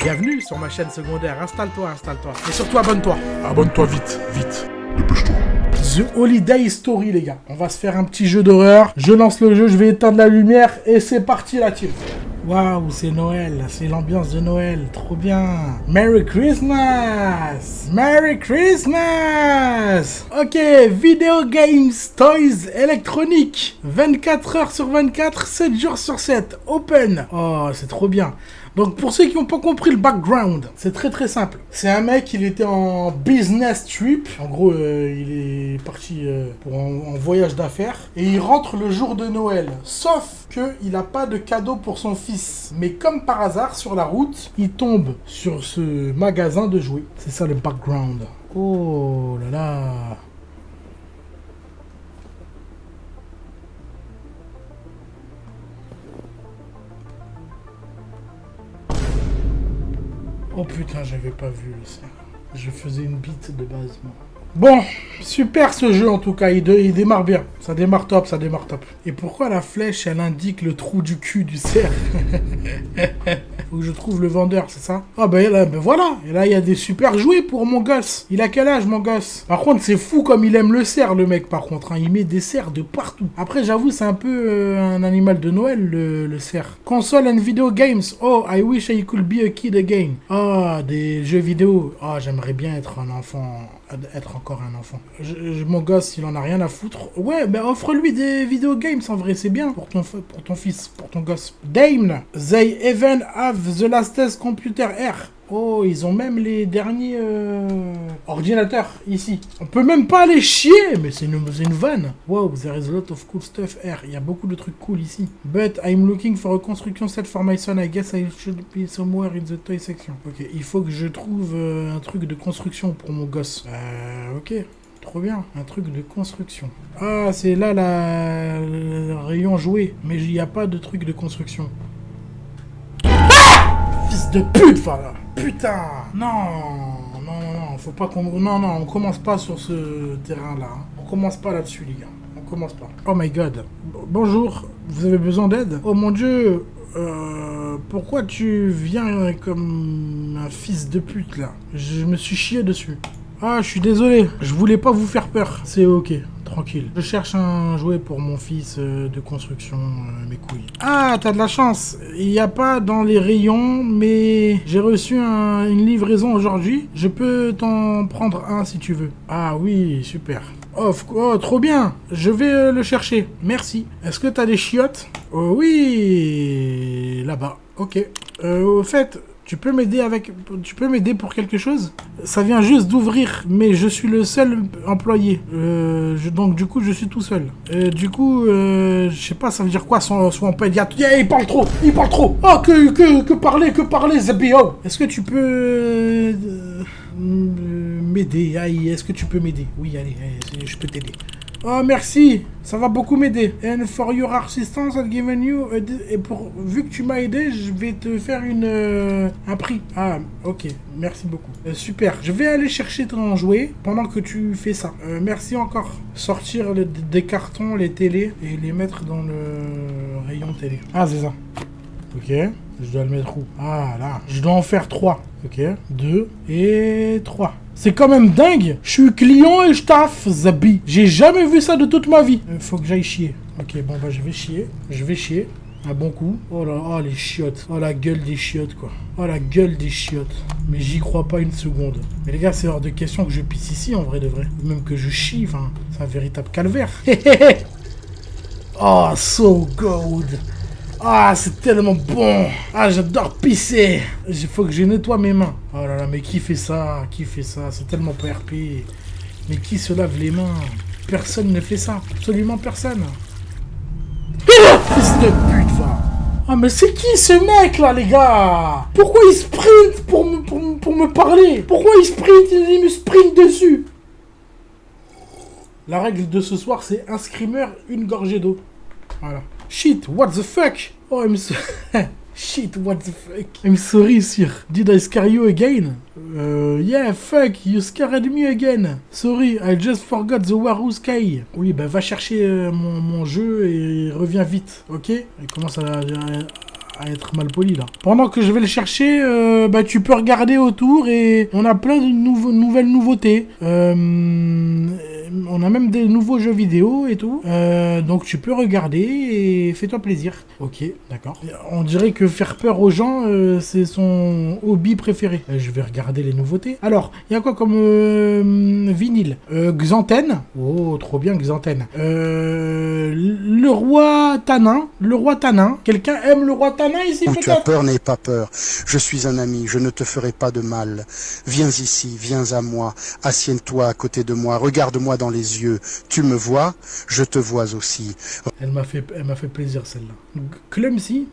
Bienvenue sur ma chaîne secondaire, installe-toi. Et surtout abonne-toi. Abonne-toi vite, vite. Dépêche-toi. The Holiday Story, les gars. On va se faire un petit jeu d'horreur. Je lance le jeu, je vais éteindre la lumière et c'est parti la team. Waouh, c'est Noël, c'est l'ambiance de Noël, trop bien. Merry Christmas! Merry Christmas! Ok, Video Games, Toys, électronique. 24 heures sur 24, 7 jours sur 7. Open. Oh, c'est trop bien. Donc pour ceux qui n'ont pas compris le background, c'est très simple. C'est un mec, il était en business trip. En gros, il est parti pour en voyage d'affaires. Et il rentre le jour de Noël. Sauf qu'il n'a pas de cadeau pour son fils. Mais comme par hasard, sur la route, il tombe sur ce magasin de jouets. C'est ça le background. Oh là là. Oh putain, j'avais pas vu ça. Je faisais une bite de base, moi. Bon, super ce jeu en tout cas, il démarre bien. Ça démarre top. Et pourquoi la flèche, elle indique le trou du cul du cerf? Faut que je trouve le vendeur, c'est ça? Ah ben voilà, et là il y a des super jouets pour mon gosse. Il a quel âge mon gosse? Par contre c'est fou comme il aime le cerf le mec par contre, hein. Il met des cerfs de partout. Après j'avoue c'est un peu un animal de Noël le cerf. Console and video games, oh I wish I could be a kid again. Ah des jeux vidéo, ah j'aimerais bien être un enfant, être encore un enfant. Mon gosse il en a rien à foutre. Ouais mais offre-lui des video games en vrai c'est bien pour ton fils, pour ton gosse. Dame, they even have the latest computer Air. Oh, ils ont même les derniers ordinateurs ici. On peut même pas aller chier, mais c'est une vanne. Wow, there is a lot of cool stuff here. Il y a beaucoup de trucs cool ici. But I'm looking for a construction set for my son. I guess I should be somewhere in the toy section. Ok, il faut que je trouve un truc de construction pour mon gosse. Ok. Trop bien, un truc de construction. Ah, c'est là le rayon jouet, mais il n'y a pas de truc de construction. Fils de pute, voilà. Putain, non, faut pas qu'on... Non, on commence pas sur ce terrain-là. On commence pas là-dessus, les gars. On commence pas. Oh my god. Bonjour, vous avez besoin d'aide? Oh mon dieu, pourquoi tu viens comme un fils de pute, là? Je me suis chié dessus. Ah, je suis désolé, je voulais pas vous faire peur. C'est ok, tranquille. Je cherche un jouet pour mon fils de construction, mes couilles. Ah, t'as de la chance. Il n'y a pas dans les rayons, mais j'ai reçu une livraison aujourd'hui. Je peux t'en prendre un si tu veux. Ah oui, super. Oh, trop bien. Je vais le chercher. Merci. Est-ce que t'as des chiottes? Oh oui, là-bas. Ok. Au fait... Tu peux m'aider pour quelque chose? Ça vient juste d'ouvrir, mais je suis le seul employé. Donc du coup, je suis tout seul. Je sais pas, ça veut dire quoi, son pédiatre? Yeah, il parle trop. Oh, que parler, Zabio. Est-ce que tu peux m'aider? Aïe, est-ce que tu peux m'aider? Oui, allez, je peux t'aider. Oh merci, ça va beaucoup m'aider. And for your assistance I've given you vu que tu m'as aidé, je vais te faire un prix. Ah, ok, merci beaucoup. Super, je vais aller chercher ton jouet pendant que tu fais ça. Merci encore. Sortir des cartons, les télés et les mettre dans le rayon télé. Ah, c'est ça. Ok, je dois le mettre où? Ah, là. Je dois en faire 3. Ok, 2 et 3. C'est quand même dingue. Je suis client et je taffe, Zabi. J'ai jamais vu ça de toute ma vie. Faut que j'aille chier. Ok, bon, bah, je vais chier. Un bon coup. Oh là, oh, les chiottes. Oh, la gueule des chiottes, quoi. Oh, la gueule des chiottes. Mais j'y crois pas une seconde. Mais les gars, c'est hors de question que je pisse ici, en vrai de vrai. Ou même que je chie, enfin, c'est un véritable calvaire. Oh, so good. Ah, c'est tellement bon. Ah, j'adore pisser. Il faut que je nettoie mes mains. Oh là là, mais qui fait ça? C'est tellement pas RP. Mais qui se lave les mains? Personne ne fait ça. Absolument personne. Ah, fils de pute, va. Ah, mais c'est qui ce mec là, les gars? Pourquoi il sprint pour me parler? Pourquoi il me sprint dessus? La règle de ce soir, c'est un screamer, une gorgée d'eau. Voilà. Shit, what the fuck? Oh, Shit, what the fuck? I'm sorry, sir. Did I scare you again? Yeah, fuck, you scared me again. Sorry, I just forgot the Waroo Sky. Oui, bah va chercher mon jeu et reviens vite, ok? Il commence à être mal poli là. Pendant que je vais le chercher, bah tu peux regarder autour et on a plein de nouvelles nouveautés. On a même des nouveaux jeux vidéo et tout. Donc tu peux regarder et fais-toi plaisir. Ok, d'accord. On dirait que faire peur aux gens, c'est son hobby préféré. Je vais regarder les nouveautés. Alors, il y a quoi comme vinyle? Xanten. Oh, trop bien Xanten. Le roi Tanin. Le roi Tanin. Quelqu'un aime le roi Tanin ici peut-être? Tu as peur, n'aie pas peur. Je suis un ami, je ne te ferai pas de mal. Viens ici, viens à moi. Assieds-toi à côté de moi. Regarde-moi dans les yeux. Tu me vois, je te vois aussi. Elle m'a fait plaisir celle-là. Clumsy.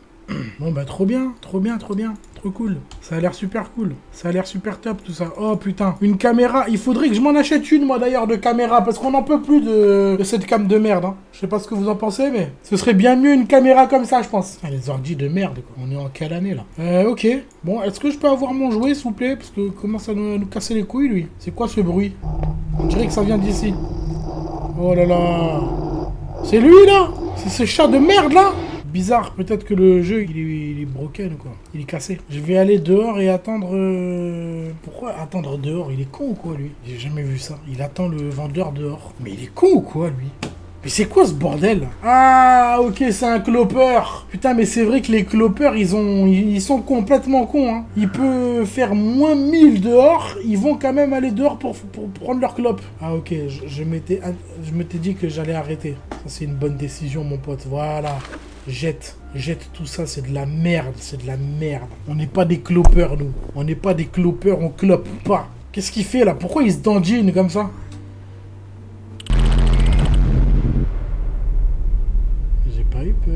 Bon bah trop bien, trop bien, trop bien. Trop cool. Ça a l'air super cool. Ça a l'air super top tout ça. Oh putain. Une caméra. Il faudrait que je m'en achète une moi d'ailleurs de caméra. Parce qu'on n'en peut plus de cette cam de merde. Hein. Je sais pas ce que vous en pensez mais ce serait bien mieux une caméra comme ça je pense. Ah, les ordi de merde quoi. On est en quelle année là? Ok. Bon est-ce que je peux avoir mon jouet s'il vous plaît? Parce que commence à nous casser les couilles lui. C'est quoi ce bruit? On dirait que ça vient d'ici. Oh là là. C'est lui là? C'est ce chat de merde là? Bizarre, peut-être que le jeu il est broken quoi. Il est cassé. Je vais aller dehors et attendre... Pourquoi attendre dehors? Il est con ou quoi lui? J'ai jamais vu ça. Il attend le vendeur dehors. Mais il est con ou quoi lui? Mais c'est quoi ce bordel? Ah ok c'est un clopeur. Putain mais c'est vrai que les clopeurs ils sont complètement cons hein. Ils peuvent faire moins 1000 dehors. Ils vont quand même aller dehors pour prendre leur clope. Ah ok je m'étais dit que j'allais arrêter. Ça c'est une bonne décision mon pote. Voilà. Jette tout ça, c'est de la merde, c'est de la merde. On n'est pas des clopeurs, nous. On n'est pas des clopeurs, on clope pas. Qu'est-ce qu'il fait, là? Pourquoi il se dandine comme ça? J'ai pas eu peur.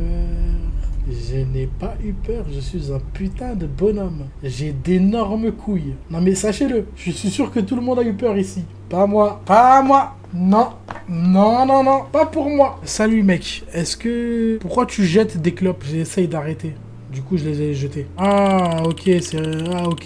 Je n'ai pas eu peur, je suis un putain de bonhomme. J'ai d'énormes couilles. Non mais sachez-le, je suis sûr que tout le monde a eu peur ici. Pas moi, pas moi. Non, non, non, non, pas pour moi. Salut mec, est-ce que... Pourquoi tu jettes des clopes? J'essaye d'arrêter. Du coup, je les ai jetées. Ah, ok,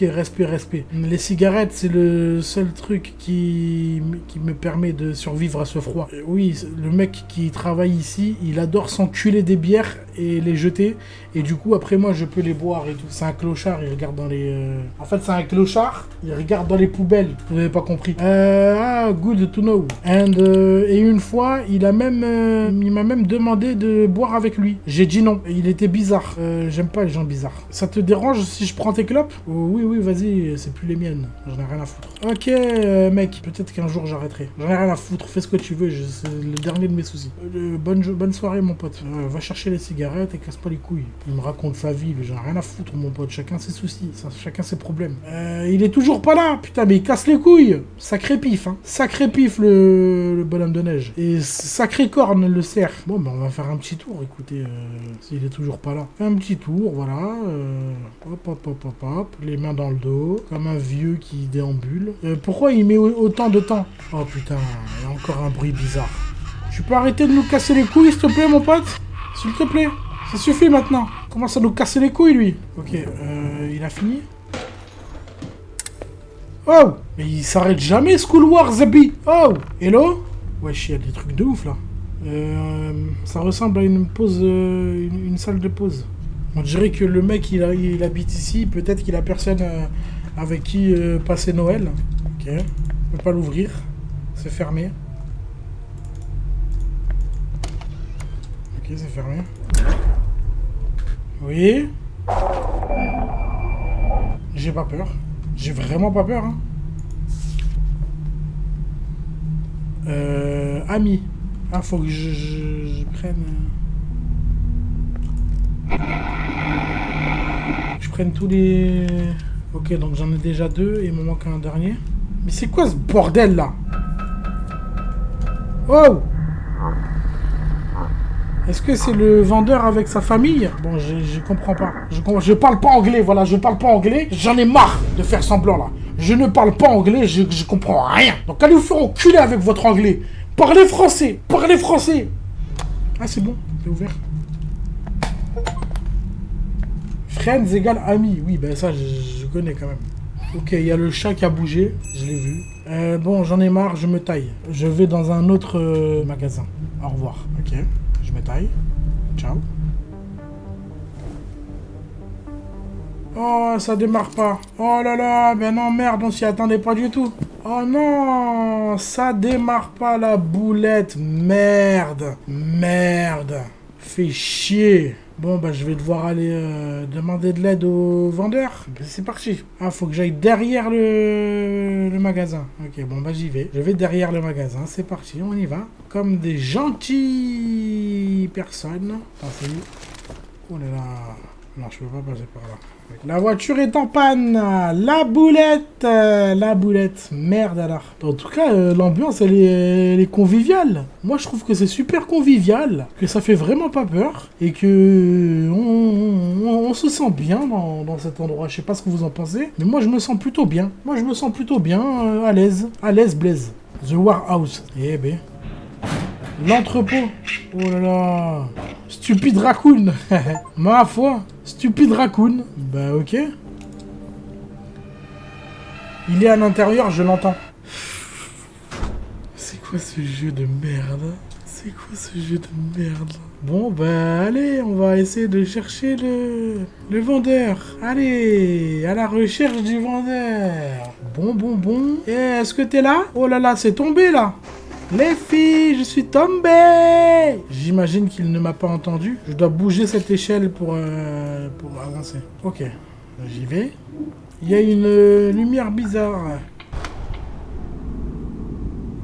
respect. Les cigarettes, c'est le seul truc qui me permet de survivre à ce froid. Oui, le mec qui travaille ici, il adore s'enculer des bières et les jeter. Et du coup, après moi, je peux les boire et tout. C'est un clochard, il regarde dans les... En fait, c'est un clochard, il regarde dans les poubelles. Vous n'avez pas compris. Good to know. Et une fois, il m'a même demandé de boire avec lui. J'ai dit non. Il était bizarre. J'aime pas les gens bizarres. Ça te dérange si je prends tes clopes? Oui, vas-y, c'est plus les miennes. J'en ai rien à foutre. Ok, mec, peut-être qu'un jour j'arrêterai. J'en ai rien à foutre, fais ce que tu veux, c'est le dernier de mes soucis. Bonne soirée, mon pote. Va chercher les cigarettes et casse pas les couilles. Il me raconte sa vie, mais j'en ai rien à foutre, mon pote. Chacun ses soucis, chacun ses problèmes. Il est toujours pas là, putain, mais il casse les couilles. Sacré pif, hein. Sacré pif, le bonhomme de neige. Et sacré corne, le cerf. Bon, ben, on va faire un petit tour, écoutez, s'il est toujours pas là. Fais un petit tour, voilà. Hop. Les mains dans le dos, comme un vieux qui déambule. Pourquoi il met autant de temps? Oh putain, il y a encore un bruit bizarre. Tu peux arrêter de nous casser les couilles, s'il te plaît, mon pote? S'il te plaît. Ça suffit maintenant. Commence à nous casser les couilles, lui. Ok, il a fini. Oh! Mais il s'arrête jamais, ce couloir, Zabi! Oh! Hello? Wesh, il y a des trucs de ouf, là. Ça ressemble à une pause, une salle de pause. On dirait que le mec, il habite ici. Peut-être qu'il a personne avec qui passer Noël. Ok. On peut pas l'ouvrir. C'est fermé. Ok, c'est fermé. Oui. J'ai pas peur. J'ai vraiment pas peur, hein. Ami. Ah, faut que je prenne... Je prenne tous les... Ok, donc j'en ai déjà 2 et il me manque un dernier. Mais c'est quoi ce bordel, là? Oh! Est-ce que c'est le vendeur avec sa famille? Bon, je comprends pas. Je parle pas anglais, voilà, je parle pas anglais. J'en ai marre de faire semblant, là. Je ne parle pas anglais, je comprends rien. Donc allez vous faire enculer avec votre anglais. Parlez français, parlez français. Ah, c'est bon, c'est ouvert. Friends égale amis. Oui, ben ça, je connais quand même. Ok, il y a le chat qui a bougé, je l'ai vu. Bon, j'en ai marre, je me taille. Je vais dans un autre magasin. Au revoir. Ok, je me taille. Ciao. Oh, ça démarre pas. Oh là là, ben non, merde, on s'y attendait pas du tout. Oh non, ça démarre pas la boulette. Merde. Merde. Fait chier. Bon, bah, je vais devoir aller demander de l'aide au vendeur. Ben, c'est parti. Ah, faut que j'aille derrière le magasin. Ok, bon, bah, j'y vais. Je vais derrière le magasin. C'est parti, on y va. Comme des gentilles personnes. Attends, c'est où? Oh là là. Non, je peux pas passer par là. La voiture est en panne. La boulette. La boulette. Merde alors. En tout cas, l'ambiance, elle est conviviale. Moi, je trouve que c'est super convivial. Que ça fait vraiment pas peur. Et que on se sent bien dans cet endroit. Je sais pas ce que vous en pensez. Mais moi, je me sens plutôt bien. Moi, je me sens plutôt bien. À l'aise. À l'aise, Blaise. The Warehouse. Eh ben. L'entrepôt. Oh là là. Stupide raccoon. Ma foi. Stupide raccoon. Bah ok. Il est à l'intérieur, je l'entends. C'est quoi ce jeu de merde? C'est quoi ce jeu de merde? Bon bah allez, on va essayer de chercher le vendeur. Allez, à la recherche du vendeur. Bon. Eh, est-ce que t'es là? Oh là là, c'est tombé là. Les filles, je suis tombé. J'imagine qu'il ne m'a pas entendu. Je dois bouger cette échelle pour avancer. Ok, j'y vais. Il y a une lumière bizarre.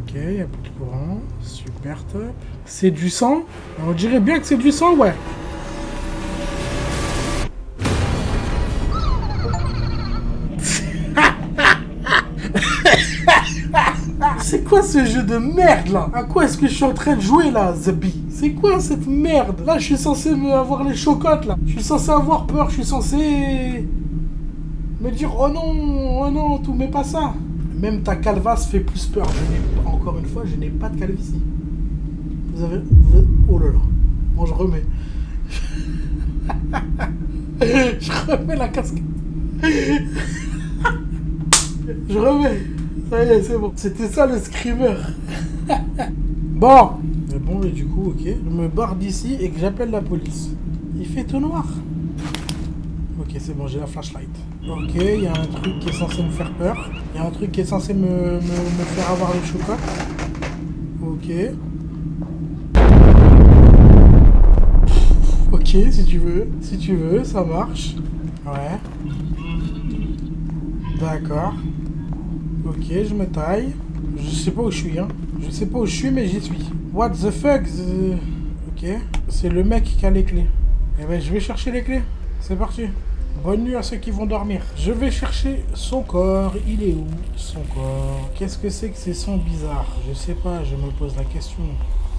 Ok, il n'y a plus de courant. Super top. C'est du sang? On dirait bien que c'est du sang, ouais. C'est quoi ce jeu de merde là? À quoi est-ce que je suis en train de jouer là, Zabi? C'est quoi cette merde? Là, je suis censé avoir les chocottes là. Je suis censé avoir peur, je suis censé me dire oh non, tout mais pas ça. Même ta calvasse fait plus peur. Encore une fois, je n'ai pas de calvitie. Oh là là. Bon, je remets. Je remets la casquette. Je remets. Ça y est, c'est bon. C'était ça le screamer. Bon. Mais bon, et du coup, ok. Je me barre d'ici et que j'appelle la police. Il fait tout noir. Ok, c'est bon, j'ai la flashlight. Ok, il y a un truc qui est censé me faire peur. Il y a un truc qui est censé me faire avoir le chocolat. Ok. Ok, si tu veux. Si tu veux, ça marche. Ouais. D'accord. Ok, je me taille. Je sais pas où je suis, hein. Je sais pas où je suis, mais j'y suis. What the fuck? Ok. C'est le mec qui a les clés. Eh ben, je vais chercher les clés. C'est parti. Bonne nuit à ceux qui vont dormir. Je vais chercher son corps. Il est où, son corps? Qu'est-ce que c'est que ces sons bizarres? Je sais pas, je me pose la question.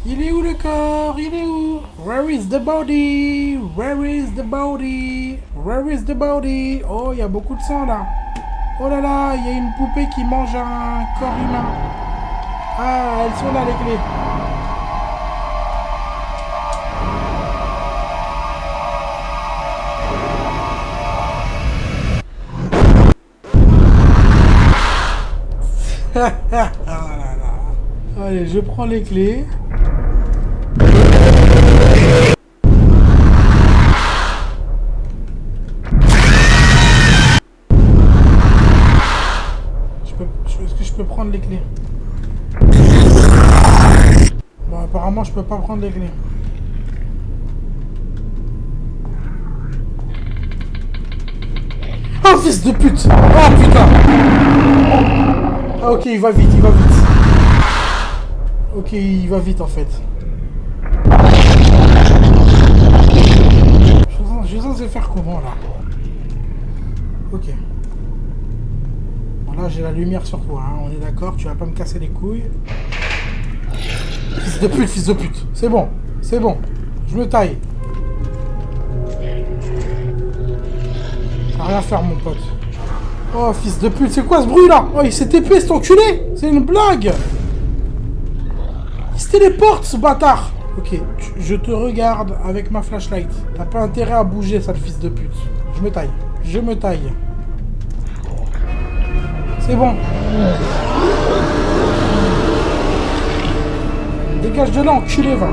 Il est où le corps? Il est où? Where is the body? Where is the body? Where is the body? Oh, il y a beaucoup de sang là. Oh là là, il y a une poupée qui mange un corps humain. Ah, elles sont là les clés. Oh là là. Allez, je prends les clés. Est-ce que je peux prendre les clés? Bon, apparemment, je peux pas prendre les clés. Oh, fils de pute! Oh, putain! Ah, ok, il va vite, il va vite. Ok, il va vite, en fait. Je suis censé faire comment, là? Ok. Bon, là, j'ai la lumière sur toi, hein. On est d'accord, tu vas pas me casser les couilles. Fils de pute, fils de pute. C'est bon, c'est bon. Je me taille. Ça n'a rien à faire, mon pote. Oh, fils de pute, c'est quoi ce bruit là? Oh, il s'est épais, cet enculé. C'est une blague. Il se téléporte, ce bâtard. Ok, je te regarde avec ma flashlight. T'as pas intérêt à bouger, sale fils de pute. Je me taille. Je me taille. C'est bon. Dégage de là, enculé, va.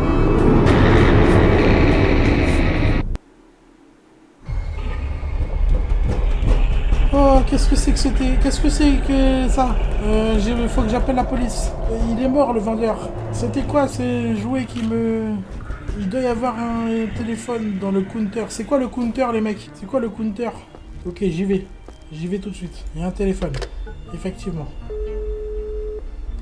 qu'est-ce que c'est que c'était? Qu'est-ce que c'est que ça? Il faut que j'appelle la police. Il est mort, le vendeur. C'était quoi ces jouets qui me... Il doit y avoir un téléphone dans le counter. C'est quoi le counter, les mecs? C'est quoi le counter? Ok, j'y vais. J'y vais tout de suite. Il y a un téléphone. Effectivement.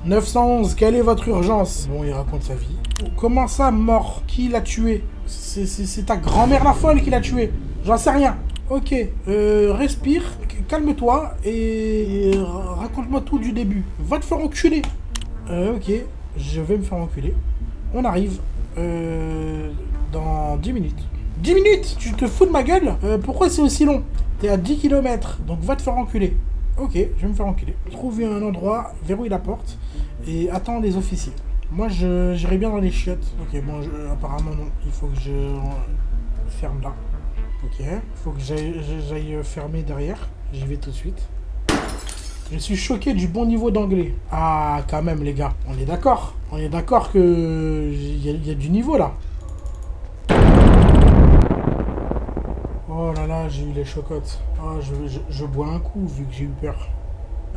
911, quelle est votre urgence? Bon, il raconte sa vie. Comment ça, mort? Qui l'a tué? C'est ta grand-mère la folle qui l'a tué. J'en sais rien. Ok, respire, calme-toi et raconte-moi tout du début. Va te faire enculer. Ok, je vais me faire enculer. On arrive dans 10 minutes. 10 minutes? Tu te fous de ma gueule? Pourquoi c'est aussi long? T'es à 10 km, donc va te faire enculer. Ok, je vais me faire enculer. Trouve un endroit, verrouille la porte et attends les officiers. Moi, j'irai bien dans les chiottes. Ok, bon, apparemment non. Il faut que je ferme là. Ok, il faut que j'aille fermer derrière. J'y vais tout de suite. Je suis choqué du bon niveau d'anglais. Ah, quand même, les gars. On est d'accord. On est d'accord que il y a du niveau, là. Oh là là, j'ai eu les chocottes. Oh, je bois un coup, vu que j'ai eu peur.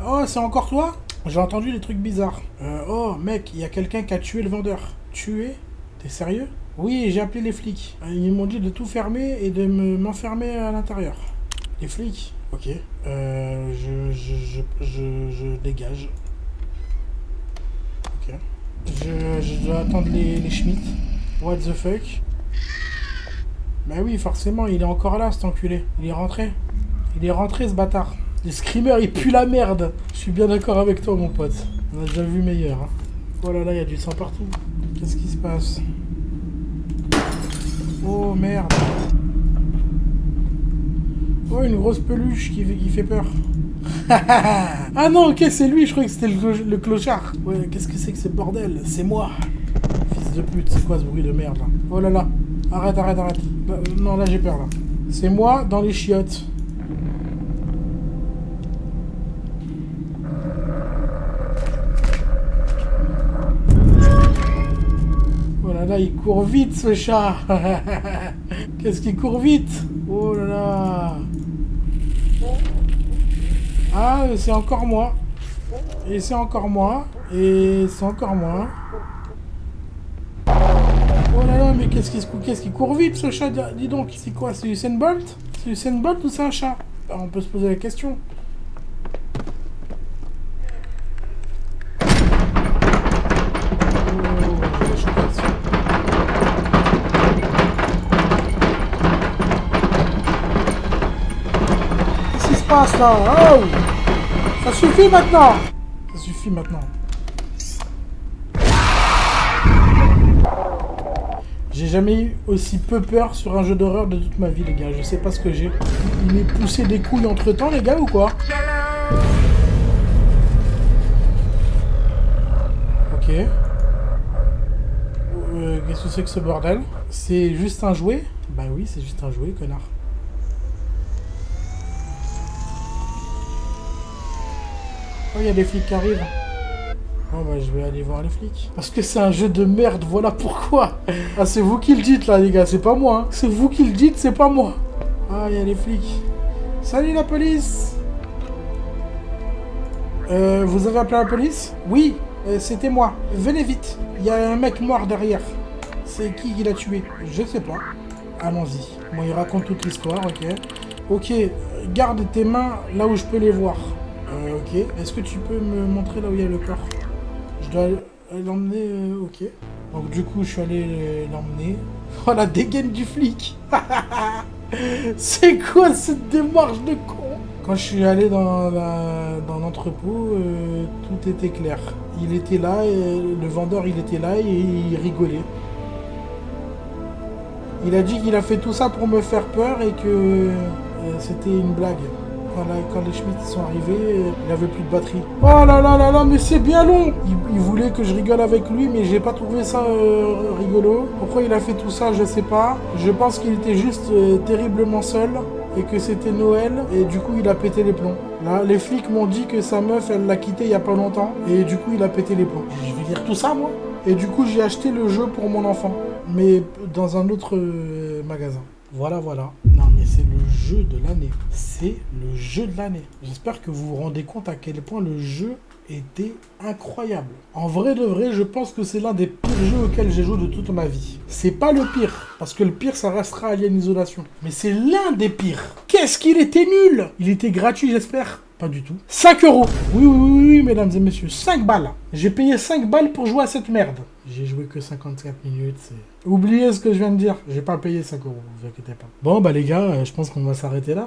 Oh, c'est encore toi? J'ai entendu des trucs bizarres. Oh, mec, il y a quelqu'un qui a tué le vendeur. Tué? T'es sérieux? Oui, j'ai appelé les flics. Ils m'ont dit de tout fermer et de m'enfermer à l'intérieur. Les flics? Ok. Je dégage. Ok. Je dois attendre les Schmitt. What the fuck? Bah oui, forcément, il est encore là, cet enculé. Il est rentré. Il est rentré, ce bâtard. Les screamers, ils puent la merde. Je suis bien d'accord avec toi, mon pote. On a déjà vu meilleur. Hein. Oh là là, il y a du sang partout. Qu'est-ce qui se passe? Oh merde. Oh, une grosse peluche qui fait peur. Ah non, ok, c'est lui, je croyais que c'était le clochard. Ouais, qu'est-ce que c'est que ce bordel? C'est moi. Fils de pute, c'est quoi ce bruit de merde là? Oh là là. Arrête. Là, non, là j'ai peur là. C'est moi dans les chiottes. Oh là là, il court vite ce chat. Qu'est-ce qu'il court vite? Oh là là. Ah, c'est encore moi. Et c'est encore moi. Et c'est encore moi. Oh là là, mais qu'est-ce qui court vite ce chat? Dis donc, c'est quoi? C'est Usain Bolt? C'est Usain Bolt ou c'est un chat? Alors, on peut se poser la question. Qu'est-ce qui se passe là? Oh! Ça suffit maintenant! Ça suffit maintenant. J'ai jamais eu aussi peu peur sur un jeu d'horreur de toute ma vie, les gars. Je sais pas ce que j'ai. Il m'est poussé des couilles entre temps, les gars, ou quoi? Ok. Qu'est-ce que c'est que ce bordel? C'est juste un jouet? Bah oui, c'est juste un jouet, connard. Oh, il y a des flics qui arrivent. Oh bah je vais aller voir les flics. Parce que c'est un jeu de merde, voilà pourquoi. Ah c'est vous qui le dites là les gars, c'est pas moi. Hein. C'est vous qui le dites, c'est pas moi. Ah il y a les flics. Salut la police. Vous avez appelé la police? Oui, c'était moi. Venez vite, il y a un mec mort derrière. C'est qui l'a tué? Je sais pas. Allons-y. Bon il raconte toute l'histoire, ok. Ok, garde tes mains là où je peux les voir. Ok, est-ce que tu peux me montrer là où il y a le corps? Je dois l'emmener, ok. Donc du coup, je suis allé l'emmener. Oh, la dégaine du flic. C'est quoi cette démarche de con? Quand je suis allé dans l'entrepôt, tout était clair. Il était là, le vendeur, il était là et il rigolait. Il a dit qu'il a fait tout ça pour me faire peur et que c'était une blague. Quand les Schmitt sont arrivés, il avait plus de batterie. Oh là là là là, mais c'est bien long. Il voulait que je rigole avec lui, mais j'ai pas trouvé ça rigolo. Pourquoi il a fait tout ça, je sais pas. Je pense qu'il était juste terriblement seul et que c'était Noël et du coup il a pété les plombs. Là, les flics m'ont dit que sa meuf, elle l'a quitté il y a pas longtemps et du coup il a pété les plombs. Je vais dire tout ça moi. Et du coup j'ai acheté le jeu pour mon enfant, mais dans un autre magasin. Voilà. Non mais c'est le jeu jeu de l'année. C'est le jeu de l'année. J'espère que vous vous rendez compte à quel point le jeu était incroyable. En vrai de vrai, je pense que c'est l'un des pires jeux auxquels j'ai joué de toute ma vie. C'est pas le pire, parce que le pire, ça restera Alien Isolation. Mais c'est l'un des pires. Qu'est-ce qu'il était nul! Il était gratuit, j'espère. Pas du tout. 5 euros. Oui, oui, oui, oui, mesdames et messieurs. 5 balles. J'ai payé 5 balles pour jouer à cette merde. J'ai joué que 54 minutes. Oubliez ce que je viens de dire. J'ai pas payé 5 euros, vous inquiétez pas. Bon, bah les gars, je pense qu'on va s'arrêter là.